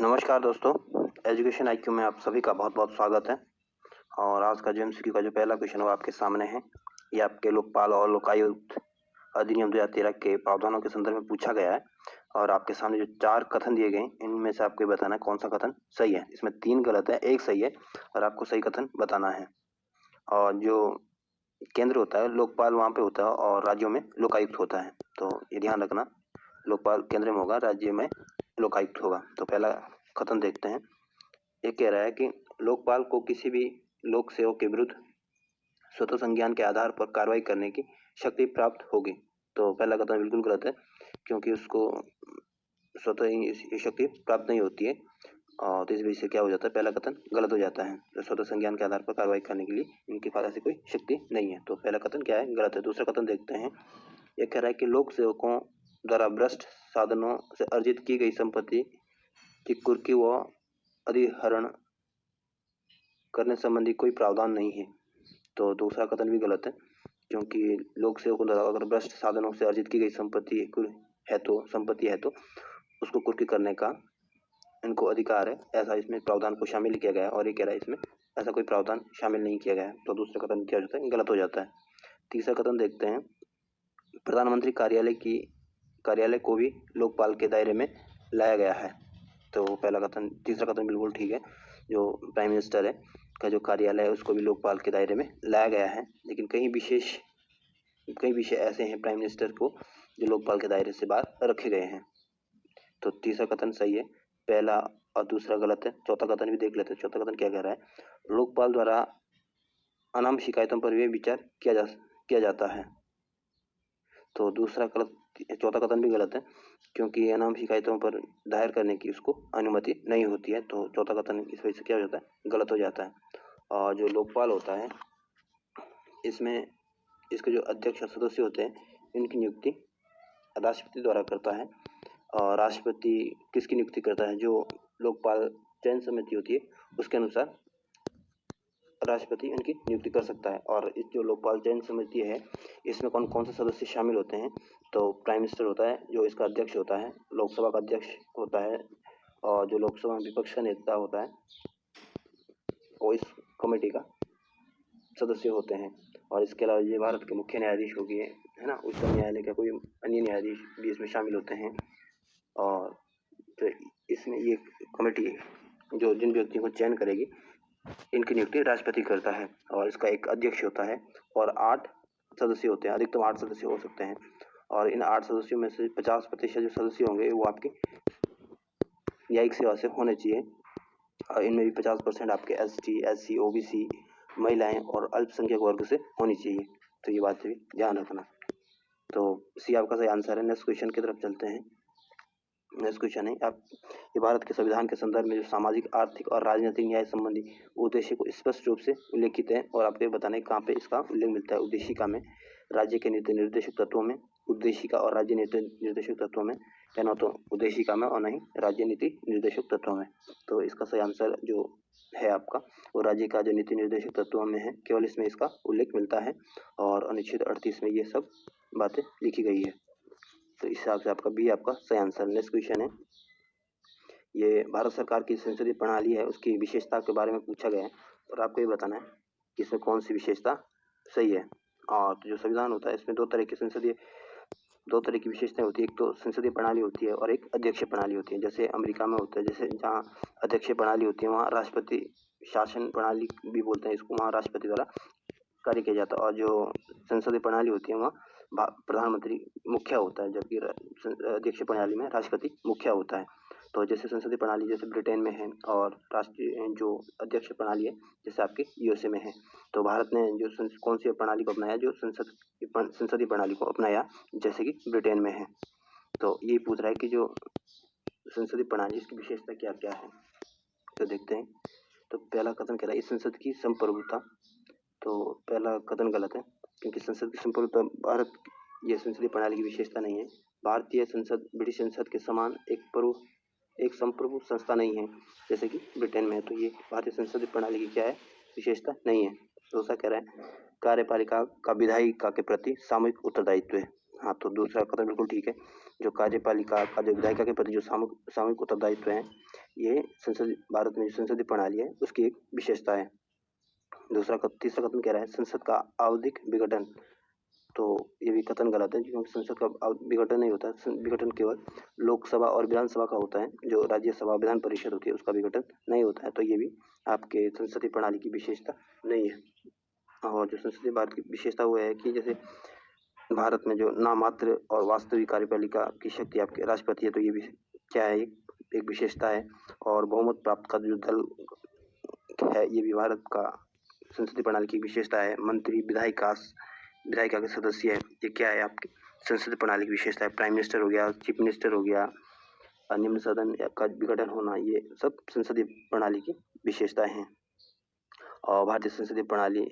नमस्कार दोस्तों, education IQ में आप सभी का बहुत बहुत स्वागत है। और आज का जो एमसीक्यू का जो पहला क्वेश्चन वो आपके सामने है। ये आपके लोकपाल और लोकायुक्त अधिनियम 2013 के प्रावधानों के संदर्भ में पूछा गया है। और आपके सामने जो 4 कथन दिए गए हैं, इनमें से आपको बताना है कौन सा कथन सही है। इसमें 3 गलत है, 1 सही है और आपको सही कथन बताना है। और जो केंद्र होता है लोकपाल वहाँ पे होता है और राज्यों में लोकायुक्त होता है। तो ये ध्यान रखना, लोकपाल केंद्र में होगा, राज्य में लोकायुक्त होगा। तो पहला कथन देखते हैं। ये कह रहा है कि लोकपाल को किसी भी लोक सेवक के विरुद्ध स्वतः संज्ञान के आधार पर कार्रवाई करने की शक्ति प्राप्त होगी। तो पहला कथन बिल्कुल गलत है, क्योंकि उसको स्वतः ही ये शक्ति प्राप्त नहीं होती है। और तो इस वजह से क्या हो जाता है, पहला कथन गलत हो जाता है। तो स्वतः संज्ञान के आधार पर कार्रवाई करने के लिए इनके पास ऐसी कोई शक्ति नहीं है। तो पहला कथन क्या है, गलत है। दूसरा कथन देखते हैं। यह कह रहा है कि लोक सेवकों द्वारा भ्रष्ट साधनों से अर्जित की गई संपत्ति की कुर्की व अधिहरण करने संबंधी कोई प्रावधान नहीं है। तो दूसरा कथन भी गलत है, क्योंकि लोक सेवकों द्वारा अगर भ्रष्ट साधनों से अर्जित की गई संपत्ति है तो उसको कुर्की करने का इनको अधिकार है, ऐसा इसमें प्रावधान को शामिल किया गया है। और ये कह रहा है इसमें ऐसा कोई प्रावधान शामिल नहीं किया गया है। तो दूसरा कथन क्या हो जाता है, गलत हो जाता है। तीसरा कथन देखते हैं। प्रधानमंत्री कार्यालय को भी लोकपाल के दायरे में लाया गया है। तो तीसरा कथन बिल्कुल ठीक है। जो प्राइम मिनिस्टर है का जो कार्यालय है उसको भी लोकपाल के दायरे में लाया गया है। लेकिन कई विषय ऐसे हैं प्राइम मिनिस्टर को जो लोकपाल के दायरे से बाहर रखे गए हैं। तो तीसरा कथन सही है, पहला और दूसरा गलत है। चौथा कथन भी देख लेते हैं। चौथा कथन क्या कह रहा है, लोकपाल द्वारा अनाम शिकायतों पर भी विचार किया जाता है। तो चौथा कथन भी गलत है, क्योंकि अनाम शिकायतों पर दायर करने की उसको अनुमति नहीं होती है। तो चौथा कथन इस वजह से क्या हो जाता है, गलत हो जाता है। और जो लोकपाल होता है इसमें इसके जो अध्यक्ष और सदस्य होते हैं इनकी नियुक्ति राष्ट्रपति द्वारा करता है। और राष्ट्रपति किसकी नियुक्ति करता है, जो लोकपाल चयन समिति होती है उसके अनुसार राष्ट्रपति इनकी नियुक्ति कर सकता है। और इस जो लोकपाल चयन समिति है इसमें कौन कौन से सदस्य शामिल होते हैं, तो प्राइम मिनिस्टर होता है जो इसका अध्यक्ष होता है, लोकसभा का अध्यक्ष होता है, और जो लोकसभा में विपक्ष का नेता होता है वो इस कमेटी का सदस्य होते हैं। और इसके अलावा ये भारत के मुख्य न्यायाधीश हो गए है ना, उच्चतम न्यायालय का कोई अन्य न्यायाधीश भी इसमें शामिल होते हैं। और तो इसमें ये कमेटी जो जिन व्यक्तियों को चयन करेगी इनकी नियुक्ति राष्ट्रपति करता है। और इसका एक अध्यक्ष होता है और 8 सदस्य होते हैं, अधिकतम 8 सदस्य हो सकते हैं। और इन 8 सदस्यों में से 50% जो सदस्य होंगे वो आपके न्यायिक सेवा से होने चाहिए। और इनमें भी 50% आपके ST, SC, OBC, महिलाएं और अल्पसंख्यक वर्ग से होनी चाहिए। तो ये बात भी ध्यान रखना। तो सी आपका सही आंसर है। नेक्स्ट क्वेश्चन की तरफ चलते हैं। नेक्स्ट क्वेश्चन है ये भारत के संविधान के संदर्भ में जो सामाजिक, आर्थिक और राजनीतिक न्याय संबंधी उद्देश्य को स्पष्ट रूप से उल्लेखित है। और आपको बताना है कहाँ पे इसका उल्लेख मिलता है। उद्देशिका में, राज्य के नीति निर्देशक तत्वों में, उद्देशिका और राज्य नीति निर्देशक तत्वों में, या न तो उद्देशिका में और नहीं राज्य नीति निर्देशक तत्वों में। तो इसका सही आंसर जो है आपका वो राज्य का जो नीति निर्देशक तत्वों में है, केवल इसमें इसका उल्लेख मिलता है। और अनुच्छेद 38 में ये सब बातें लिखी गई है। तो इस हिसाब से आपका बी आपका सही आंसर। नेक्स्ट क्वेश्चन है, ये भारत सरकार की संसदीय प्रणाली है उसकी विशेषता के बारे में पूछा गया है। और आपको ये बताना है कि इसमें कौन सी विशेषता सही है। और तो जो संविधान होता है इसमें दो तरह की विशेषताएं होती है। एक तो संसदीय प्रणाली होती है और एक अध्यक्षीय प्रणाली होती है। जैसे अमेरिका में होता है, जैसे जहाँ अध्यक्षीय प्रणाली होती है वहाँ राष्ट्रपति शासन प्रणाली भी बोलते हैं इसको, वहाँ राष्ट्रपति द्वारा कार्य किया जाता है। और जो संसदीय प्रणाली होती है वहाँ प्रधानमंत्री मुखिया होता है, जबकि अध्यक्षीय प्रणाली में राष्ट्रपति मुखिया होता है। तो जैसे संसदीय प्रणाली जैसे ब्रिटेन में है और राष्ट्रीय जो अध्यक्ष प्रणाली है जैसे आपके USA में है। तो भारत ने जो कौन सी प्रणाली को अपनाया, जो संसदीय प्रणाली को अपनाया जैसे कि ब्रिटेन में है। तो ये पूछ रहा है कि जो संसदीय प्रणाली इसकी विशेषता क्या क्या है। तो देखते हैं। तो पहला कथन कह रहा है इस संसद की संप्रभुता। तो पहला कथन गलत है, क्योंकि संसद की संप्रभुता ये संसदीय प्रणाली की विशेषता नहीं है। भारतीय संसद ब्रिटिश संसद के समान एक संप्रभु संस्था नहीं है जैसे कि ब्रिटेन में है। तो ये भारतीय संसदीय प्रणाली की क्या है, विशेषता नहीं है। दूसरा कह रहा है कार्यपालिका का विधायिका के प्रति सामूहिक उत्तरदायित्व है। हाँ, तो दूसरा कथन बिल्कुल ठीक है। जो कार्यपालिका का जो विधायिका के प्रति जो सामूहिक उत्तरदायित्व है, ये भारत में जो संसदीय प्रणाली है, उसकी एक विशेषता है। तीसरा कथन कह रहा है संसद का आवधिक विघटन। तो ये भी कथन गलत है, क्योंकि संसद का विघटन नहीं होता है। विघटन केवल लोकसभा और विधानसभा का होता है, जो राज्यसभा विधान परिषद होती है उसका विघटन नहीं होता है। तो ये भी आपके संसदीय प्रणाली की विशेषता नहीं है। और जो संसदीय भारत की विशेषता वो है कि जैसे भारत में जो नामात्र और वास्तविक कार्यपालिका की शक्ति आपके राष्ट्रपति है, तो ये भी क्या है, एक विशेषता है। और बहुमत प्राप्त का जो दल है, ये भी भारत का संसदीय प्रणाली की विशेषता है। मंत्री विधायिका के सदस्य है, ये क्या है आपकी संसदीय प्रणाली की विशेषता है। प्राइम मिनिस्टर हो गया, चीफ मिनिस्टर हो गया, निम्न सदन का विघटन होना, ये सब संसदीय प्रणाली की विशेषताएं हैं। और भारतीय संसदीय प्रणाली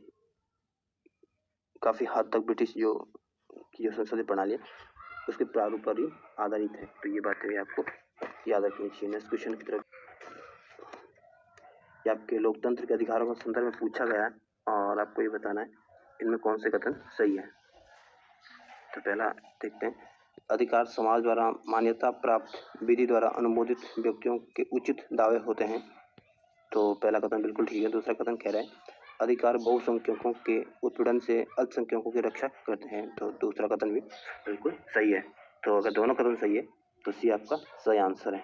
काफी हद तक ब्रिटिश जो संसदीय प्रणाली है उसके प्रारूप पर ही आधारित है। तो ये बातें भी आपको याद रखनी चाहिए। नेक्स्ट क्वेश्चन की तरफ, ये आपके लोकतंत्र के अधिकारों के संदर्भ में पूछा गया है और आपको ये बताना है इनमें कौन से कथन सही है। तो पहला देखते हैं, अधिकार समाज द्वारा मान्यता प्राप्त विधि द्वारा अनुमोदित व्यक्तियों के उचित दावे होते हैं। तो पहला कथन बिल्कुल ठीक है। दूसरा कथन कह रहा है अधिकार बहुसंख्यकों के उत्पीड़न से अल्पसंख्यकों की रक्षा करते हैं। तो दूसरा कथन भी बिल्कुल सही है। तो अगर दोनों कथन सही है तो सी आपका सही आंसर है।